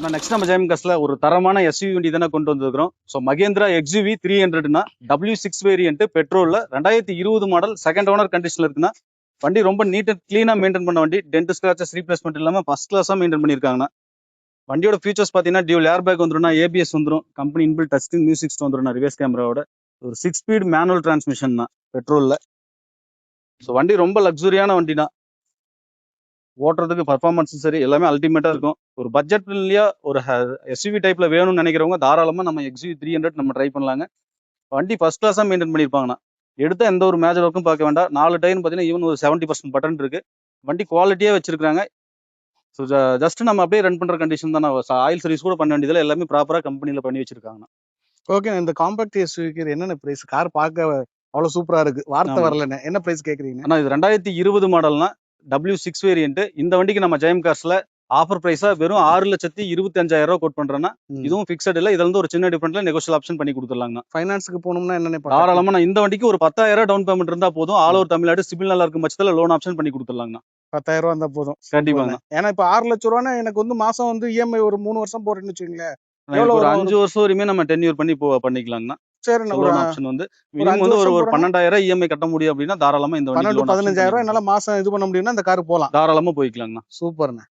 Next நம்ம ஜெயம் காஸ்ல ஒரு தரமான எஸ்யூவி வண்டி தானே கொண்டு வந்திருக்கிறோம். ஸோ மகேந்திரா எக்ஸ்யூவி 300னா W6 வேரியன்ட் பெட்ரோல்ல 2020 மாடல் செகண்ட் ஓனர் கண்டிஷன்ல இருக்குன்னா வண்டி ரொம்ப நீட் அண்ட் கிளீனா மெயின்டைன் பண்ண வண்டி. டென்ட் ஸ்கிராச்சஸ் ரீப்ளேஸ்மெண்ட் இல்லாம ஃபர்ஸ்ட் கிளாஸா மெயின்டைன் பண்ணிருக்காங்கண்ணா. வண்டியோட ஃபீச்சர்ஸ் பார்த்தீங்கன்னா டியூல் ஏர் பேக் வந்துடும், ஏபிஎஸ் வந்துடும், company இன்பில் touch screen music system வந்துடும், ரிவர்ஸ் கேமராவோட ஒரு 6 ஸ்பீட் மேனுவல் டிரான்ஸ்மிஷன் தான் பெட்ரோல்ல. ஸோ வண்டி ரொம்ப லக்ஸுரியான வண்டி தான். ஓட்டுறதுக்கு பர்ஃபார்மன்ஸும் சரி எல்லாமே அல்டிமேட்டா இருக்கும். ஒரு பட்ஜெட்லயா ஒரு எஸ்யூவி டைப்ல வேணும்னு நினைக்கிறவங்க தாராளமா நம்ம எக்ஸ்யூவி 300 நம்ம ட்ரை பண்ணலாங்க. வண்டி ஃபர்ஸ்ட் கிளாஸா மெயின்டைன் பண்ணியிருப்பாங்கண்ணா. எடுத்தா எந்த ஒரு மேஜர் ஒர்க்கும் பார்க்க வேண்டாம். 4 டயர்னு பார்த்தீங்கன்னா ஈவன் ஒரு 70% பட்டன் இருக்கு. வண்டி குவாலிட்டியா வச்சிருக்காங்க. ஸோ ஜஸ்ட் நம்ம அப்படியே ரன் பண்ற கண்டிஷன் தான். ஆயில் சர்வீஸ் கூட பண்ண வேண்டியதில்லை. எல்லாமே ப்ராப்பரா கம்பெனில பண்ணி வச்சிருக்காங்கண்ணா. ஓகே. இந்த காம்பாக்ட் எஸ்யூவிக்கு என்னென்ன பிரைஸ்? கார் பார்க்க அவ்வளவு சூப்பரா இருக்கு, வார்த்தை வரலண்ணே. என்ன பிரைஸ் கேக்குறீங்க? ஆனா இது 2020 மாடல்னா W6 வேரியன்ட். இந்த வண்டிக்கு நம்ம ஜெயம் கார்ஸ்ல ஆஃபர் பிரைஸா வெறும் 6,25,000 கோட் பண்றேன்னா இதுவும் பிக்சட் இல்ல. இதுல இருந்து ஒரு சின்ன டிஃபரெண்ட்ல நெகோஷியல் ஆப்ஷன் பண்ணி கொடுத்துடலாங்கண்ணா. ஃபைனான்ஸ்க்கு போகணும்னா என்னென்ன தாராளமா நான் இந்த வண்டிக்கு ஒரு 10,000 டவுன் பேமெண்ட் இருந்தா போதும். ஆல் ஓவர் தமிழ்நாடு சிபில் நல்லா இருக்கும் பட்சத்துல லோன் ஆப்ஷன் பண்ணி கொடுத்துடலாங்கண்ணா. 10,000 இருந்தா போதும். கண்டிப்பாங்க. ஏன்னா இப்ப 6 லட்சம் ரூபானா எனக்கு வந்து மாசம் வந்து இஎம்ஐ ஒரு 3 வருஷம் போறேன்னு வச்சுக்கீங்களேன். ஒரு 5 வருஷம் வரையுமே நம்ம டென்யூர் பண்ணி பண்ணிக்கலாங்கண்ணா. சரி, லோன் ஆப்ஷன் வந்து மினிமம் வந்து ஒரு 12,000 இஎம்ஐ கட்ட முடியும் அப்படின்னா தாராளமா இந்த வண்டி 15,000 என்னால மாசம் இது பண்ண முடியும்னா இந்த கார் போலாம். தாராளமா போய்க்கலாங்கண்ணா. சூப்பர்ண்ணா.